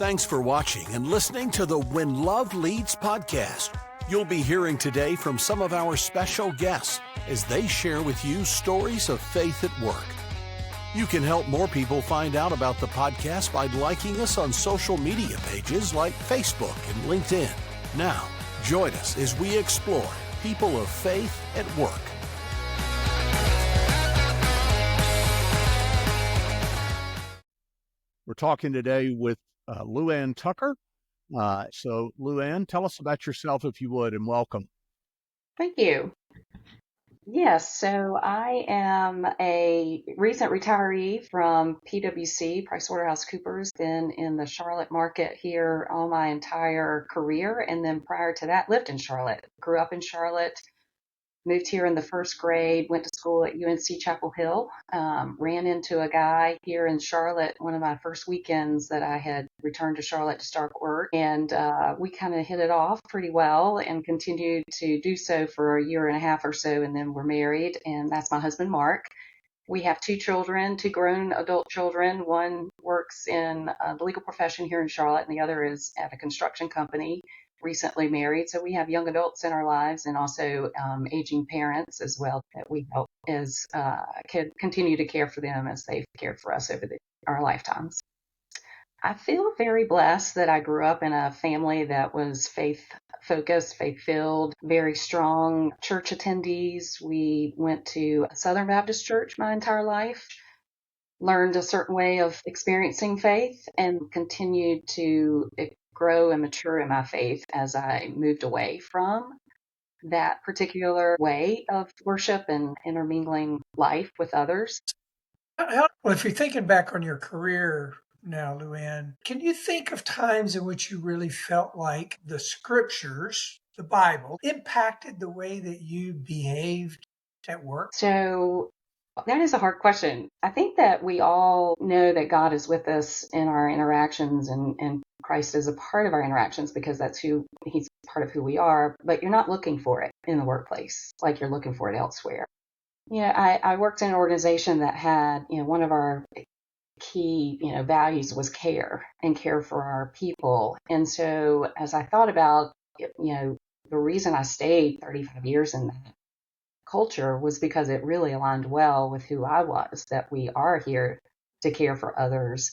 Thanks for watching and listening to the When Love Leads podcast. You'll be hearing today from some of our special guests as they share with you stories of faith at work. You can help more people find out about the podcast by liking us on social media pages like Facebook and LinkedIn. Now, join us as we explore people of faith at work. We're talking today with Luann Tucker. So, Luann, tell us about yourself if you would, and welcome. Thank you. Yes, so I am a recent retiree from PwC, PriceWaterhouseCoopers, been in the Charlotte market here all my entire career, and then prior to that, lived in Charlotte. Grew up in Charlotte, moved here in the first grade, went to school at UNC Chapel Hill, ran into a guy here in Charlotte one of my first weekends that I had returned to Charlotte to start work. And we kind of hit it off pretty well and continued to do so for a year and a half or so. And then we're married, and that's my husband, Mark. We have two children, two grown adult children. One works in the legal profession here in Charlotte, and the other is at a construction company. Recently married, so we have young adults in our lives and also aging parents as well that we help as can continue to care for them as they've cared for us over our lifetimes. I feel very blessed that I grew up in a family that was faith-focused, faith-filled, very strong church attendees. We went to a Southern Baptist church my entire life, learned a certain way of experiencing faith, and continued to grow and mature in my faith as I moved away from that particular way of worship and intermingling life with others. Well, if you're thinking back on your career now, Luann, can you think of times in which you really felt like the scriptures, the Bible, impacted the way that you behaved at work? So that is a hard question. I think that we all know that God is with us in our interactions and Christ is a part of our interactions because he's part of who we are, but you're not looking for it in the workplace like you're looking for it elsewhere. I worked in an organization that had, one of our key, values was care and care for our people. And so as I thought about, the reason I stayed 35 years in that culture was because it really aligned well with who I was, that we are here to care for others.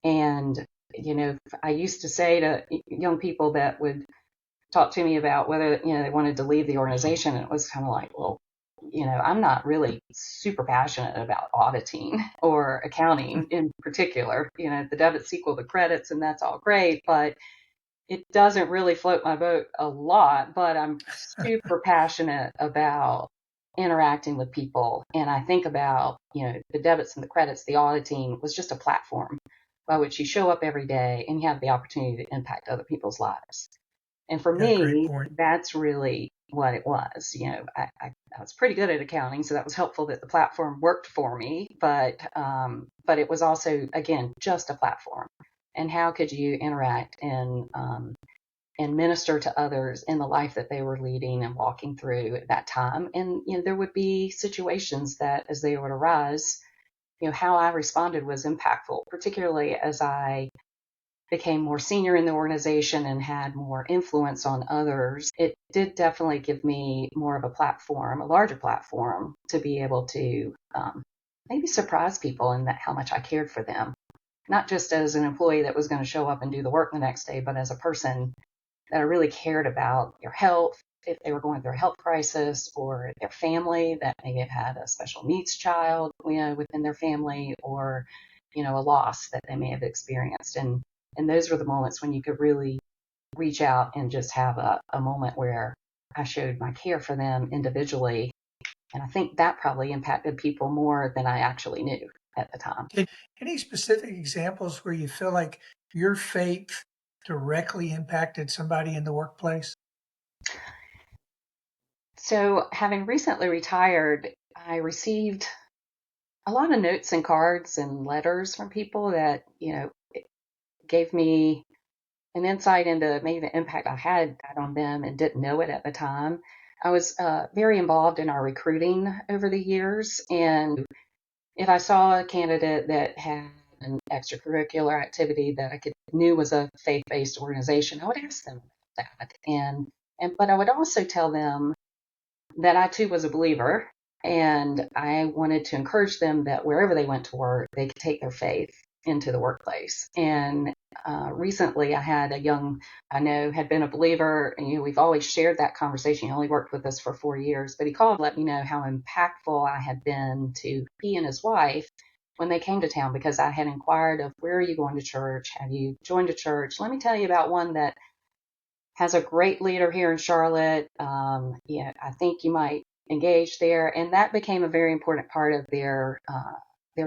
And I used to say to young people that would talk to me about whether, they wanted to leave the organization. And it was kind of like, well, I'm not really super passionate about auditing or accounting in particular. The debits equal the credits, and that's all great, but it doesn't really float my boat a lot. But I'm super passionate about interacting with people. And I think about, the debits and the credits, the auditing was just a platform by which you show up every day and you have the opportunity to impact other people's lives. And for me, that's really what it was. I was pretty good at accounting, so that was helpful that the platform worked for me. But it was also, again, just a platform. And how could you interact and minister to others in the life that they were leading and walking through at that time? And there would be situations that, as they would arise, how I responded was impactful, particularly as I became more senior in the organization and had more influence on others. It did definitely give me more of a platform, a larger platform, to be able to maybe surprise people in that how much I cared for them, not just as an employee that was going to show up and do the work the next day, but as a person that I really cared about their health, if they were going through a health crisis, or their family that may have had a special needs child, within their family, or, a loss that they may have experienced. And those were the moments when you could really reach out and just have a moment where I showed my care for them individually. And I think that probably impacted people more than I actually knew at the time. Any specific examples where you feel like your faith directly impacted somebody in the workplace? So, having recently retired, I received a lot of notes and cards and letters from people that, gave me an insight into maybe the impact I had on them and didn't know it at the time. I was very involved in our recruiting over the years, and if I saw a candidate that had an extracurricular activity that I knew was a faith-based organization, I would ask them that. But I would also tell them that I too was a believer, and I wanted to encourage them that wherever they went to work, they could take their faith into the workplace. And recently I had I know had been a believer, and we've always shared that conversation. He only worked with us for 4 years, but he called to let me know how impactful I had been to he and his wife when they came to town, because I had inquired of, where are you going to church? Have you joined a church? Let me tell you about one that has a great leader here in Charlotte. I think you might engage there. And that became a very important part of their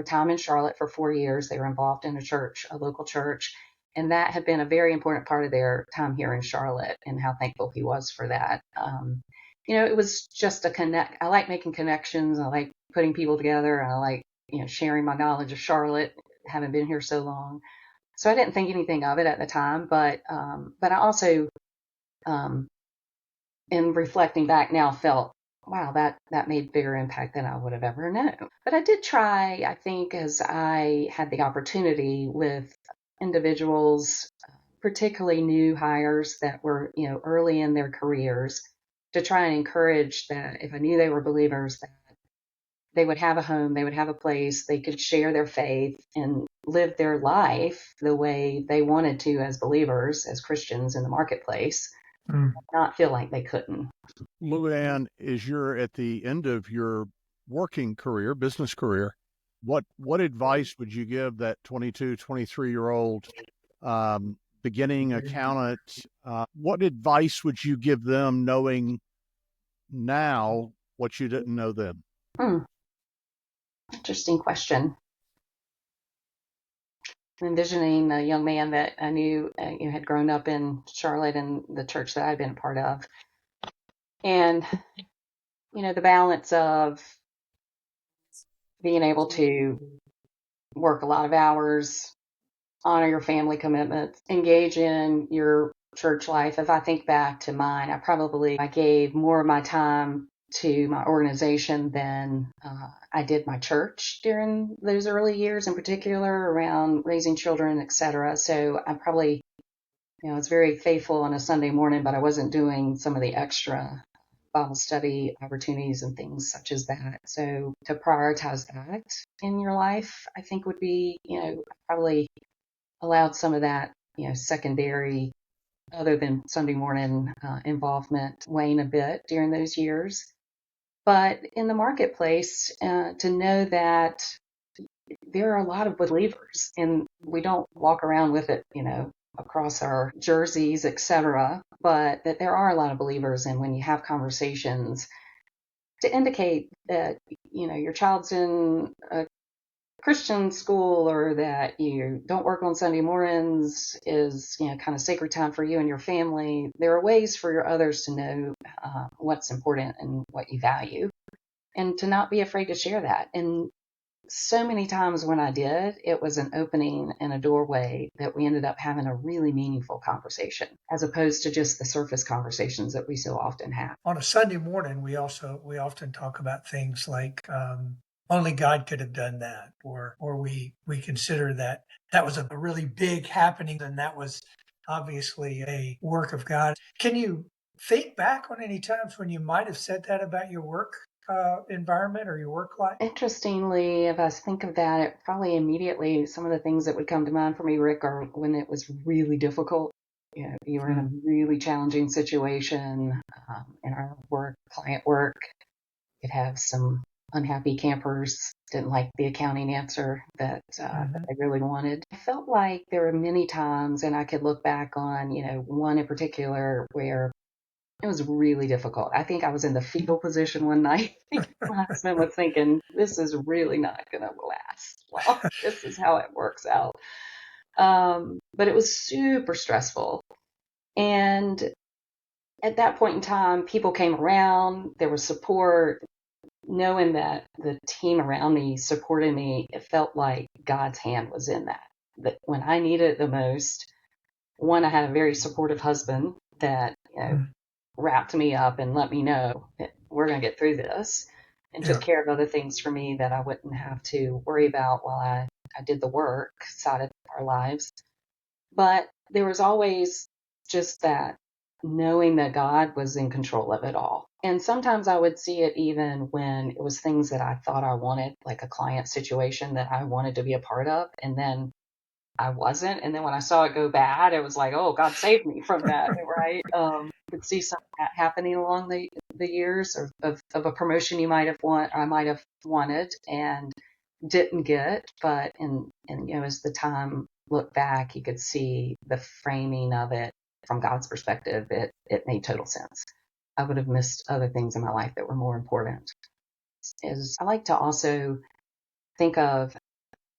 time in Charlotte for 4 years. They were involved in a local church. And that had been a very important part of their time here in Charlotte, and how thankful he was for that. It was just a connect. I like making connections. I like putting people together. I like, sharing my knowledge of Charlotte, having been here so long. So I didn't think anything of it at the time, but I also, in reflecting back now, felt, wow, that made bigger impact than I would have ever known. But I did try, I think, as I had the opportunity with individuals, particularly new hires that were, early in their careers, to try and encourage that if I knew they were believers, that they would have a home, they would have a place, they could share their faith and live their life the way they wanted to as believers, as Christians in the marketplace, not feel like they couldn't. Luann, as you're at the end of your working career, business career, what advice would you give that 22, 23-year-old beginning accountant? What advice would you give them, knowing now what you didn't know then? Interesting question. Envisioning a young man that I knew had grown up in Charlotte and the church that I'd been a part of. And, the balance of being able to work a lot of hours, honor your family commitments, engage in your church life. If I think back to mine, I gave more of my time to my organization than I did my church during those early years, in particular around raising children, etc. So I probably, was very faithful on a Sunday morning, but I wasn't doing some of the extra Bible study opportunities and things such as that. So to prioritize that in your life, I think would be, probably allowed some of that, secondary, other than Sunday morning involvement, wane a bit during those years. But in the marketplace, to know that there are a lot of believers, and we don't walk around with it, across our jerseys, etc., but that there are a lot of believers. And when you have conversations, to indicate that, your child's in a Christian school, or that you don't work on Sunday mornings is, kind of sacred time for you and your family. There are ways for your others to know what's important and what you value, and to not be afraid to share that. And so many times when I did, it was an opening and a doorway that we ended up having a really meaningful conversation, as opposed to just the surface conversations that we so often have. On a Sunday morning, we often talk about things like only God could have done that, or we consider that was a really big happening, and that was obviously a work of God. Can you think back on any times when you might have said that about your work environment or your work life? Interestingly, if I think of that, it probably immediately, some of the things that would come to mind for me, Rick, are when it was really difficult. You were in a really challenging situation in our work, client work. You'd have some unhappy campers, didn't like the accounting answer that they really wanted. I felt like there were many times, and I could look back on, one in particular where it was really difficult. I think I was in the fetal position one night. My husband was thinking, this is really not going to last. Well, this is how it works out. But it was super stressful. And at that point in time, people came around, there was support. Knowing that the team around me supported me, it felt like God's hand was in that. That when I needed it the most, one, I had a very supportive husband that, wrapped me up and let me know that we're going to get through this, and took care of other things for me that I wouldn't have to worry about while I I did the work side of our lives. But there was always just that knowing that God was in control of it all. And sometimes I would see it even when it was things that I thought I wanted, like a client situation that I wanted to be a part of, and then I wasn't. And then when I saw it go bad, it was like, oh, God saved me from that, right? Could see some of that happening along the years of a promotion I might have wanted and didn't get. But as the time looked back, you could see the framing of it from God's perspective. It made total sense. I would have missed other things in my life that were more important. I like to also think of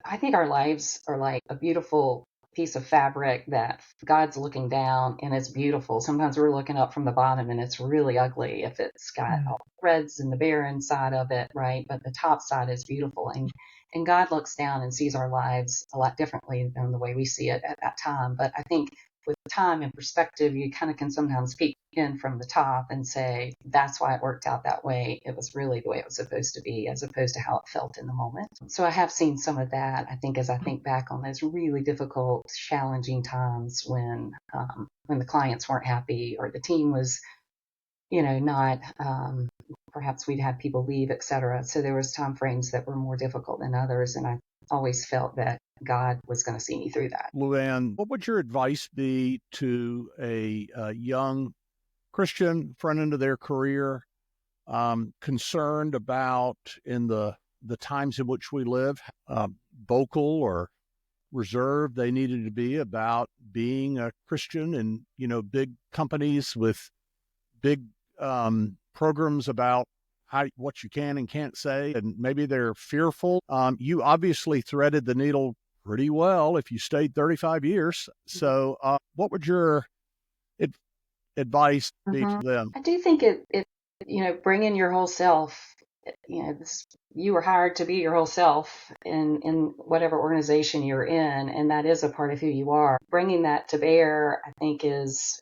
I think our lives are like a beautiful piece of fabric that God's looking down and it's beautiful. Sometimes we're looking up from the bottom and it's really ugly if it's got all the threads and the barren side of it, right? But the top side is beautiful. And God looks down and sees our lives a lot differently than the way we see it at that time. But I think with time and perspective, you kind of can sometimes peek in from the top and say, that's why it worked out that way. It was really the way it was supposed to be, as opposed to how it felt in the moment. So I have seen some of that, I think, as I think back on those really difficult, challenging times when the clients weren't happy or the team was, not, perhaps we'd had people leave, et cetera. So there was time frames that were more difficult than others. And I always felt that God was going to see me through that. Luann, what would your advice be to a young Christian front end of their career, concerned about in the times in which we live, vocal or reserved they needed to be about being a Christian in, big companies with big programs about what you can and can't say, and maybe they're fearful. You obviously threaded the needle pretty well if you stayed 35 years. So what would your advice be to them? I do think it bringing your whole self, you were hired to be your whole self in whatever organization you're in, and that is a part of who you are. Bringing that to bear, I think, is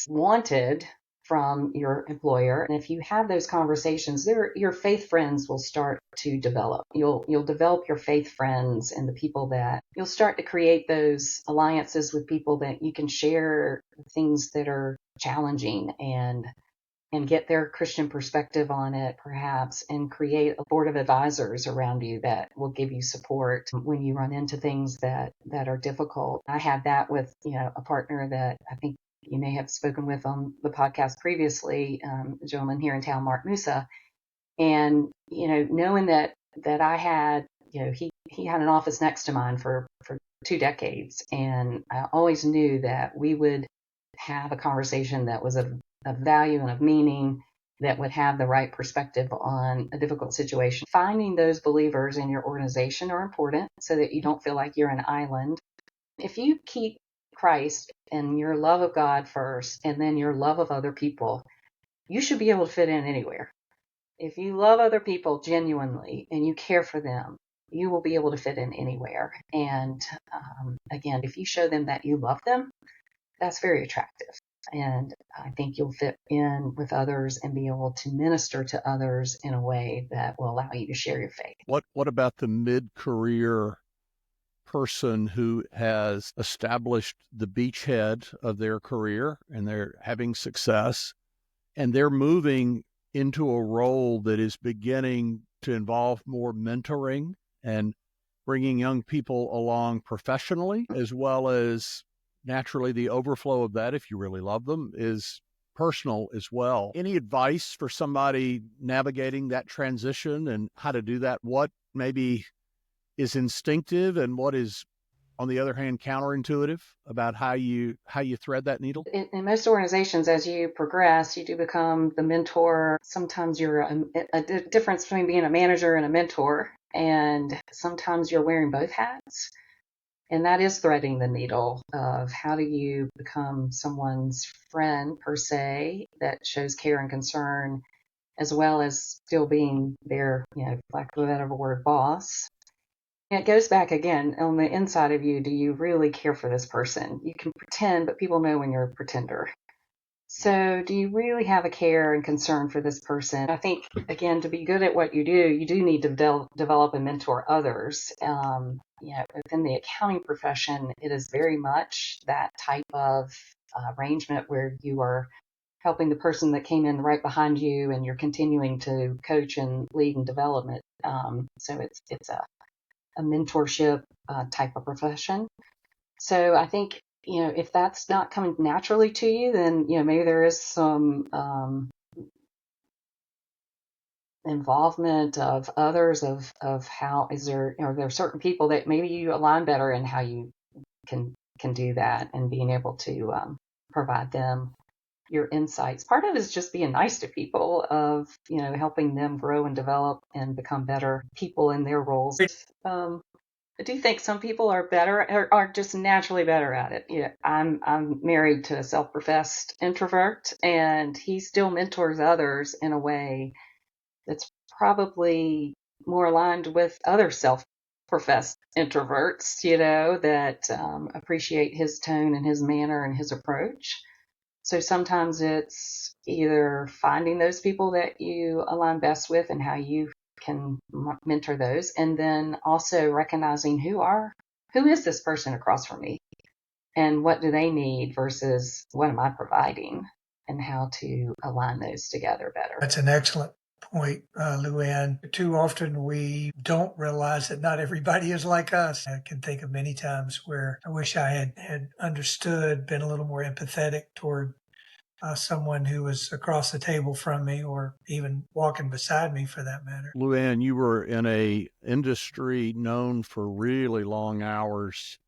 wanted from your employer. And if you have those conversations, your faith friends will start to develop. You'll develop your faith friends and the people that you'll start to create those alliances with people that you can share things that are challenging and get their Christian perspective on it, perhaps, and create a board of advisors around you that will give you support when you run into things that are difficult. I had that with, a partner that I think you may have spoken with on the podcast previously, a gentleman here in town, Mark Musa. And, knowing that I had, he had an office next to mine for 2 decades. And I always knew that we would have a conversation that was of value and of meaning, that would have the right perspective on a difficult situation. Finding those believers in your organization are important so that you don't feel like you're an island. If you keep Christ and your love of God first, and then your love of other people, you should be able to fit in anywhere. If you love other people genuinely and you care for them, you will be able to fit in anywhere. And again, if you show them that you love them, that's very attractive. And I think you'll fit in with others and be able to minister to others in a way that will allow you to share your faith. What about the mid-career person who has established the beachhead of their career and they're having success, and they're moving into a role that is beginning to involve more mentoring and bringing young people along professionally, as well as naturally the overflow of that, if you really love them, is personal as well. Any advice for somebody navigating that transition and how to do that? What maybe is instinctive and what is, on the other hand, counterintuitive about how you thread that needle? In most organizations, as you progress, you do become the mentor. Sometimes you're a difference between being a manager and a mentor, and sometimes you're wearing both hats. And that is threading the needle of how do you become someone's friend, per se, that shows care and concern, as well as still being their, lack of a better word, boss. And it goes back again on the inside of you. Do you really care for this person? You can pretend, but people know when you're a pretender. So, do you really have a care and concern for this person? I think, again, to be good at what you do need to develop and mentor others. Within the accounting profession, it is very much that type of arrangement where you are helping the person that came in right behind you, and you're continuing to coach and lead and development. So it's a mentorship type of profession. So I think, if that's not coming naturally to you, then, maybe there is some involvement of others of how is there, there are certain people that maybe you align better in how you can do that and being able to provide them your insights. Part of it is just being nice to people, of, helping them grow and develop and become better people in their roles. I do think some people are better, or are just naturally better at it. I'm married to a self-professed introvert, and he still mentors others in a way that's probably more aligned with other self-professed introverts, that appreciate his tone and his manner and his approach. So sometimes it's either finding those people that you align best with and how you can mentor those, and then also recognizing who is this person across from me, and what do they need versus what am I providing, and how to align those together better. That's an excellent point, Luann. Too often we don't realize that not everybody is like us. I can think of many times where I wish I had understood, been a little more empathetic toward someone who was across the table from me, or even walking beside me for that matter. Luann, you were in a industry known for really long hours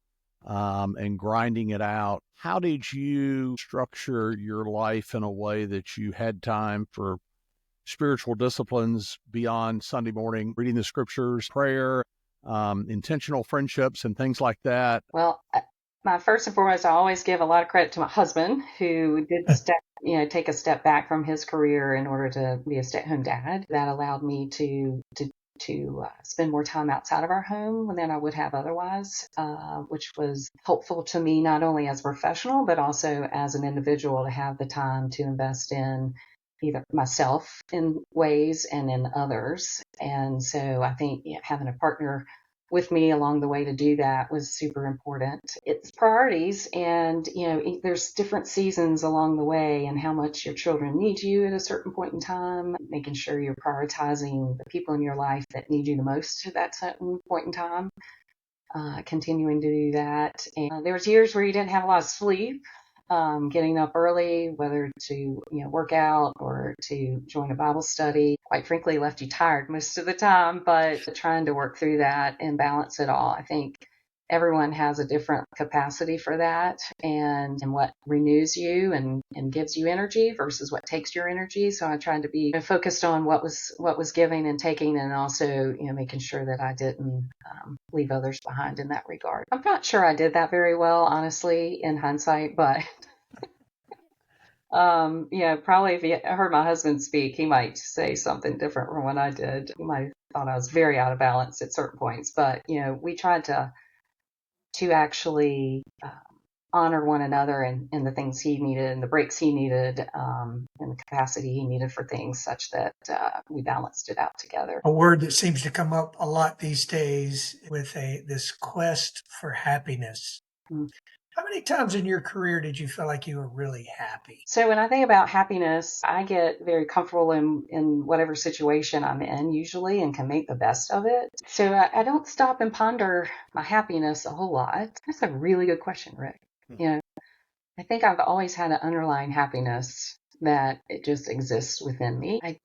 and grinding it out. How did you structure your life in a way that you had time for spiritual disciplines beyond Sunday morning, reading the scriptures, prayer, intentional friendships, and things like that? Well, my first and foremost, I always give a lot of credit to my husband, who did take a step back from his career in order to be a stay-at-home dad. That allowed me to spend more time outside of our home than I would have otherwise, which was helpful to me, not only as a professional, but also as an individual, to have the time to invest in either myself in ways and in others. And so I think having a partner with me along the way to do that was super important. It's priorities, and there's different seasons along the way, and how much your children need you at a certain point in time, making sure you're prioritizing the people in your life that need you the most at that certain point in time, continuing to do that. And there was years where you didn't have a lot of sleep, getting up early, whether to work out or to join a Bible study, quite frankly left you tired most of the time, but trying to work through that and balance it all. I think everyone has a different capacity for that, and what renews you and gives you energy versus what takes your energy. So I tried to be focused on what was giving and taking, and also making sure that I didn't leave others behind in that regard. I'm not sure I did that very well, honestly, in hindsight, but probably if you heard my husband speak, he might say something different from what I did. He might have thought I was very out of balance at certain points, but we tried to actually honor one another, and the things he needed and the breaks he needed, and the capacity he needed for things, such that we balanced it out together. A word that seems to come up a lot these days with this quest for happiness. Mm. How many times in your career did you feel like you were really happy? So when I think about happiness, I get very comfortable in whatever situation I'm in usually, and can make the best of it. So I don't stop and ponder my happiness a whole lot. That's a really good question, Rick. I think I've always had an underlying happiness that it just exists within me. I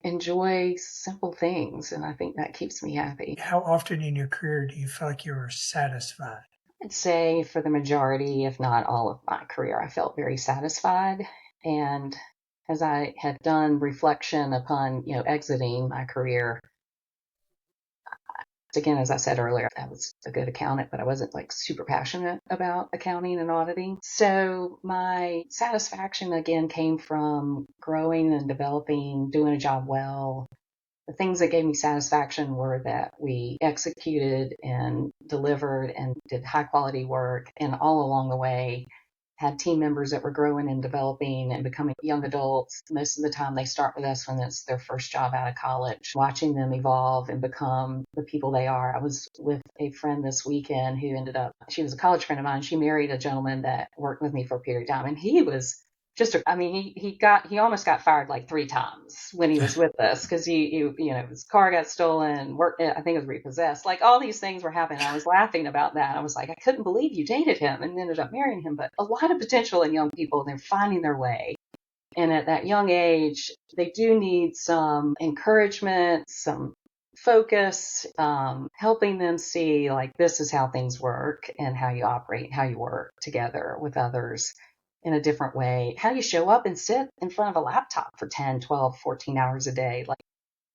enjoy simple things, and I think that keeps me happy. How often in your career do you feel like you were satisfied? I'd say for the majority, if not all of my career, I felt very satisfied. And as I had done reflection upon, exiting my career, again, as I said earlier, I was a good accountant, but I wasn't super passionate about accounting and auditing. So my satisfaction again came from growing and developing, doing a job well. The things that gave me satisfaction were that we executed and delivered and did high quality work, and all along the way had team members that were growing and developing and becoming young adults. Most of the time they start with us when it's their first job out of college, watching them evolve and become the people they are. I was with a friend this weekend who she was a college friend of mine. She married a gentleman that worked with me for a period of time, and he was he almost got fired like 3 times when he was with us because his car got stolen, I think it was repossessed. Like all these things were happening. I was laughing about that. I was like, I couldn't believe you dated him and ended up marrying him. But a lot of potential in young people, they're finding their way. And at that young age, they do need some encouragement, some focus, helping them see like this is how things work and how you operate, how you work together with others in a different way, how you show up and sit in front of a laptop for 10, 12, 14 hours a day. Like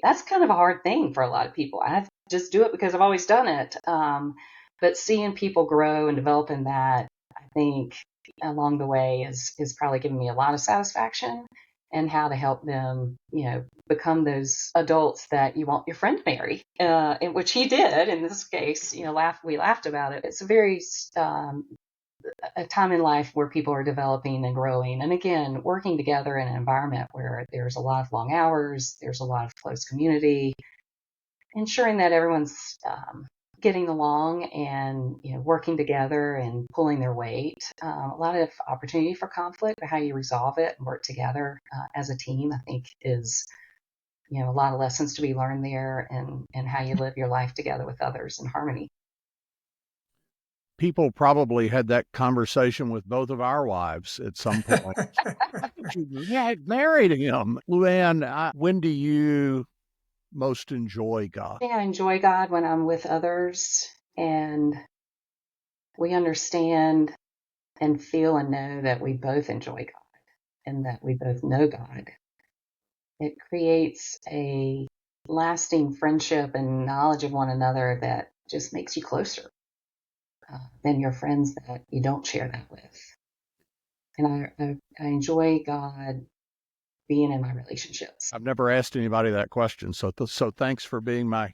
that's kind of a hard thing for a lot of people. I just do it because I've always done it. But seeing people grow and develop in that, I think along the way is probably giving me a lot of satisfaction, and how to help them, become those adults that you want your friend to marry, in which he did in this case. We laughed about it. It's a very a time in life where people are developing and growing, and again, working together in an environment where there's a lot of long hours, there's a lot of close community, ensuring that everyone's getting along and working together and pulling their weight. A lot of opportunity for conflict, but how you resolve it and work together as a team, I think is a lot of lessons to be learned there, and how you live your life together with others in harmony. People probably had that conversation with both of our wives at some point. Yeah, married him. Luann, when do you most enjoy God? I think I enjoy God when I'm with others and we understand and feel and know that we both enjoy God and that we both know God. It creates a lasting friendship and knowledge of one another that just makes you closer than your friends that you don't share that with. And I enjoy God being in my relationships. I've never asked anybody that question, so thanks for being my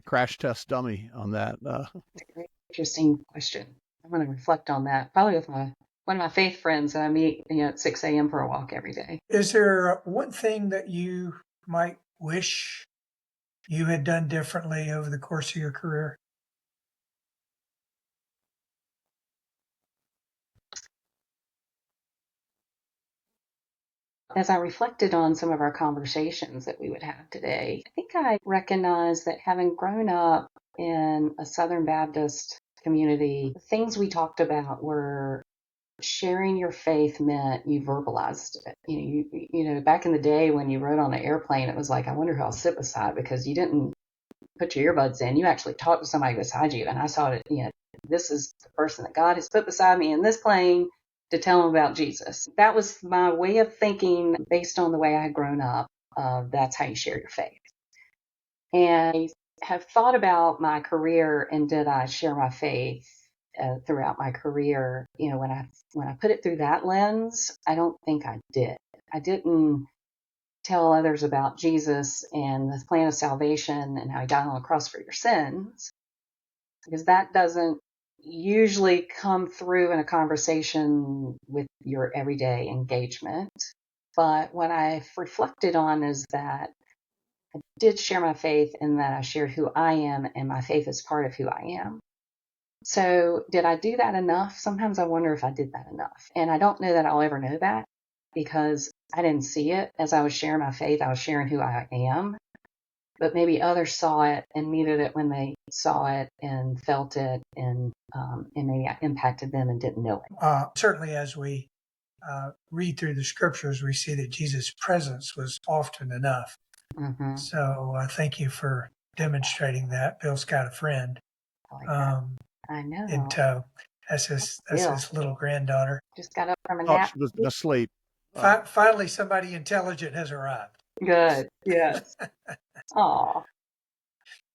crash test dummy on that. It's a very interesting question. I'm going to reflect on that, probably with one of my faith friends that I meet at 6 a.m. for a walk every day. Is there one thing that you might wish you had done differently over the course of your career? As I reflected on some of our conversations that we would have today, I think I recognized that having grown up in a Southern Baptist community, the things we talked about were sharing your faith meant you verbalized it. Back in the day when you rode on an airplane, it was like, I wonder who I'll sit beside, because you didn't put your earbuds in. You actually talked to somebody beside you. And I saw it, this is the person that God has put beside me in this plane to tell them about Jesus. That was my way of thinking based on the way I had grown up. That's how you share your faith. And I have thought about my career and did I share my faith throughout my career? When I put it through that lens, I don't think I did. I didn't tell others about Jesus and the plan of salvation and how he died on the cross for your sins, because that doesn't usually come through in a conversation with your everyday engagement. But what I've reflected on is that I did share my faith, in that I shared who I am, and my faith is part of who I am. So did I do that enough? Sometimes I wonder if I did that enough. And I don't know that I'll ever know that, because I didn't see it. As I was sharing my faith, I was sharing who I am. But maybe others saw it and needed it when they saw it and felt it, and maybe I impacted them and didn't know it. Certainly, as we read through the scriptures, we see that Jesus' presence was often enough. Mm-hmm. So thank you for demonstrating that. Bill's got a friend. I know. In tow. That's his little granddaughter. Just got up from a nap. She was asleep. Finally, somebody intelligent has arrived. Good. Yes. Aw.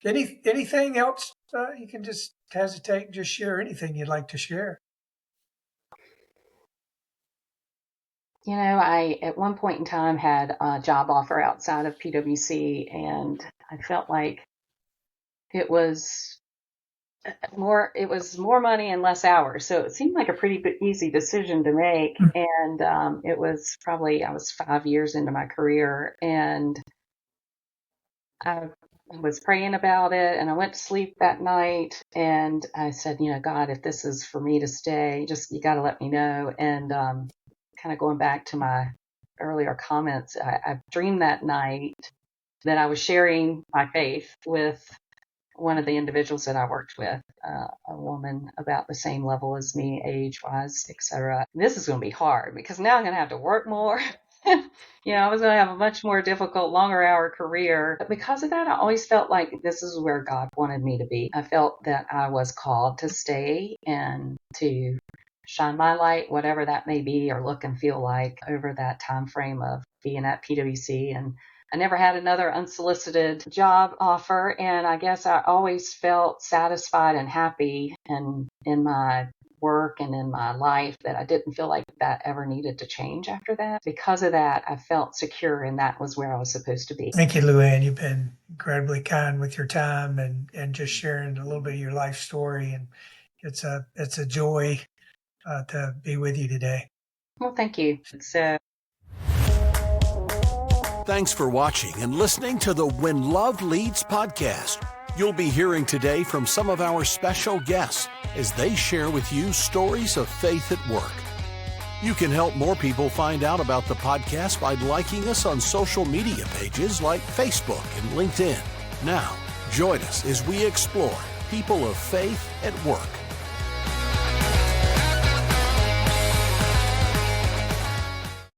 Anything else? You can just hesitate and just share anything you'd like to share. I at one point in time had a job offer outside of PwC, and I felt like it was it was more money and less hours. So it seemed like a pretty easy decision to make. And it was probably, I was 5 years into my career, and I was praying about it, and I went to sleep that night, and I said, God, if this is for me to stay, you got to let me know. And kind of going back to my earlier comments, I dreamed that night that I was sharing my faith with one of the individuals that I worked with, a woman about the same level as me, age-wise, etc. This is going to be hard because now I'm going to have to work more. I was going to have a much more difficult, longer hour career. But because of that, I always felt like this is where God wanted me to be. I felt that I was called to stay and to shine my light, whatever that may be or look and feel like, over that time frame of being at PwC. And I never had another unsolicited job offer, and I guess I always felt satisfied and happy in my work and in my life, that I didn't feel like that ever needed to change after that. Because of that, I felt secure, and that was where I was supposed to be. Thank you, Luann. You've been incredibly kind with your time and just sharing a little bit of your life story, and it's a joy to be with you today. Well, thank you. Thanks for watching and listening to the When Love Leads podcast. You'll be hearing today from some of our special guests as they share with you stories of faith at work. You can help more people find out about the podcast by liking us on social media pages like Facebook and LinkedIn. Now, join us as we explore people of faith at work.